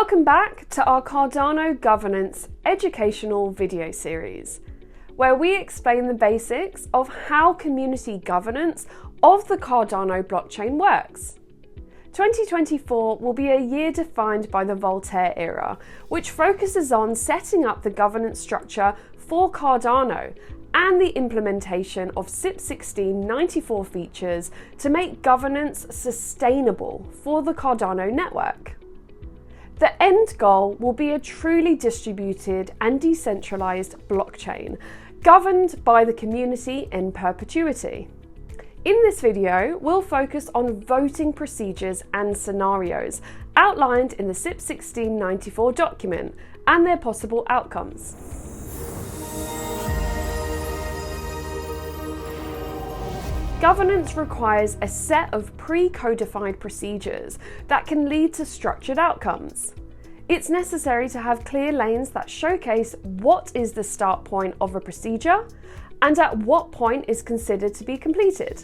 Welcome back to our Cardano governance educational video series, where we explain the basics of how community governance of the Cardano blockchain works. 2024 will be a year defined by the Voltaire era, which focuses on setting up the governance structure for Cardano and the implementation of CIP 1694 features to make governance sustainable for the Cardano network. The end goal will be a truly distributed and decentralized blockchain, governed by the community in perpetuity. In this video, we'll focus on voting procedures and scenarios outlined in the CIP 1694 document and their possible outcomes. Governance requires a set of pre-codified procedures that can lead to structured outcomes. It's necessary to have clear lanes that showcase what is the start point of a procedure and at what point is considered to be completed.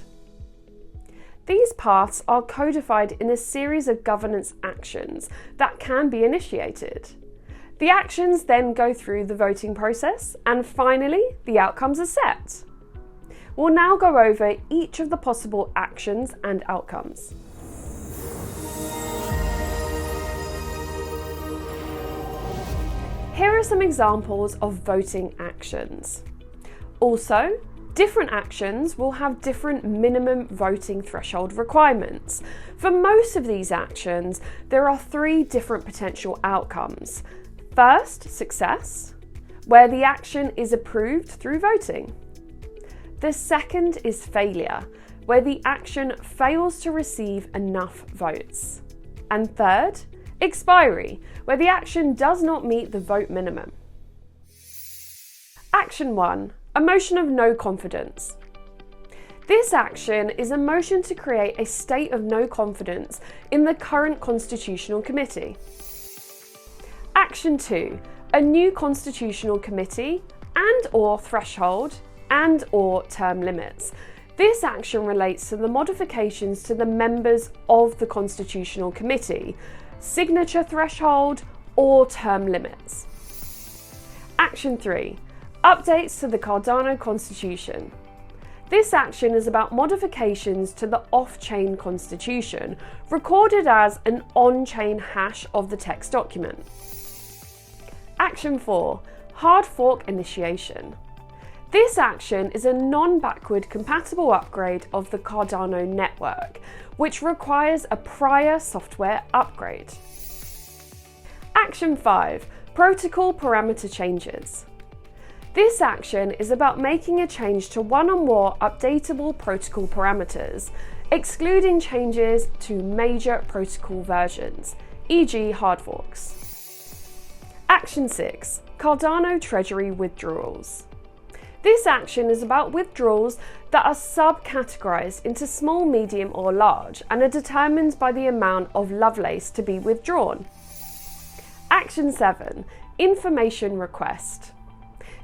These paths are codified in a series of governance actions that can be initiated. The actions then go through the voting process, and finally, the outcomes are set. We'll now go over each of the possible actions and outcomes. Here are some examples of voting actions. Also, different actions will have different minimum voting threshold requirements. For most of these actions, there are three different potential outcomes. First, success, where the action is approved through voting. The second is failure, where the action fails to receive enough votes. And third, expiry, where the action does not meet the vote minimum. Action 1. A motion of no confidence. This action is a motion to create a state of no confidence in the current Constitutional Committee. Action 2. A new Constitutional Committee and/or threshold and/or term limits. This action relates to the modifications to the members of the Constitutional Committee, signature threshold or term limits. Action 3. Updates to the Cardano Constitution. This action is about modifications to the off-chain constitution, recorded as an on-chain hash of the text document. Action 4. Hard fork initiation. This action is a non-backward compatible upgrade of the Cardano network, which requires a prior software upgrade. Action 5. Protocol parameter changes. This action is about making a change to one or more updatable protocol parameters, excluding changes to major protocol versions, e.g. hard forks. Action 6. Cardano Treasury withdrawals. This action is about withdrawals that are subcategorized into small, medium, or large and are determined by the amount of Lovelace to be withdrawn. Action 7. Information request.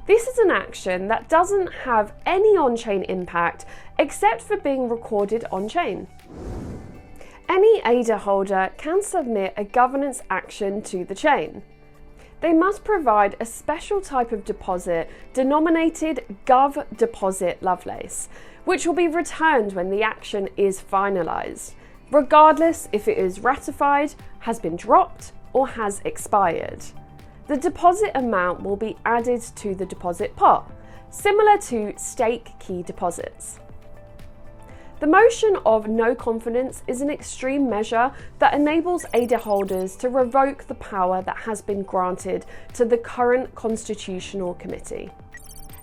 This is an action that doesn't have any on-chain impact except for being recorded on-chain. Any ADA holder can submit a governance action to the chain. They must provide a special type of deposit denominated govDeposit Lovelace, which will be returned when the action is finalized, regardless if it is ratified, has been dropped, or has expired. The deposit amount will be added to the deposit pot, similar to stake key deposits. The motion of no confidence is an extreme measure that enables ADA holders to revoke the power that has been granted to the current Constitutional Committee.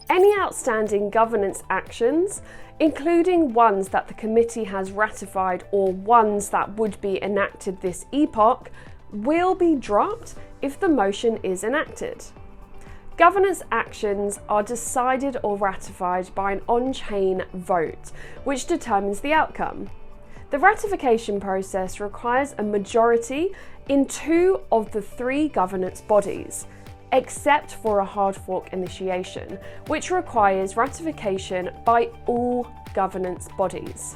Any outstanding governance actions, including ones that the committee has ratified or ones that would be enacted this epoch, will be dropped if the motion is enacted. Governance actions are decided or ratified by an on-chain vote, which determines the outcome. The ratification process requires a majority in 2 of the 3 governance bodies, except for a hard fork initiation, which requires ratification by all governance bodies.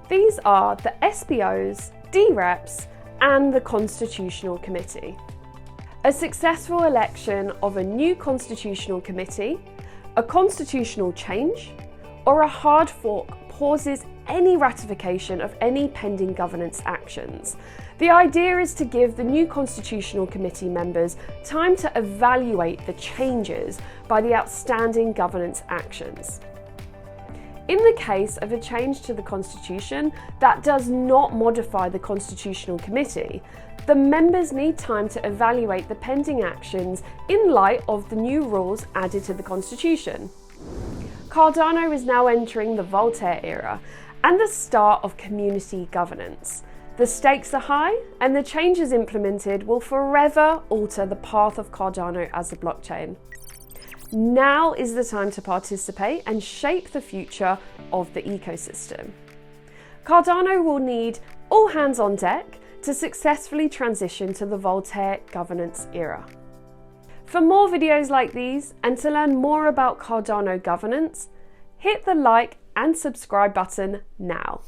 These are the SBOs, DREPs, and the Constitutional Committee. A successful election of a new Constitutional Committee, a constitutional change, or a hard fork pauses any ratification of any pending governance actions. The idea is to give the new Constitutional Committee members time to evaluate the changes by the outstanding governance actions. In the case of a change to the Constitution that does not modify the Constitutional Committee, the members need time to evaluate the pending actions in light of the new rules added to the Constitution. Cardano is now entering the Voltaire era and the start of community governance. The stakes are high, and the changes implemented will forever alter the path of Cardano as a blockchain. Now is the time to participate and shape the future of the ecosystem. Cardano will need all hands on deck to successfully transition to the Voltaire governance era. For more videos like these and to learn more about Cardano governance, hit the like and subscribe button now.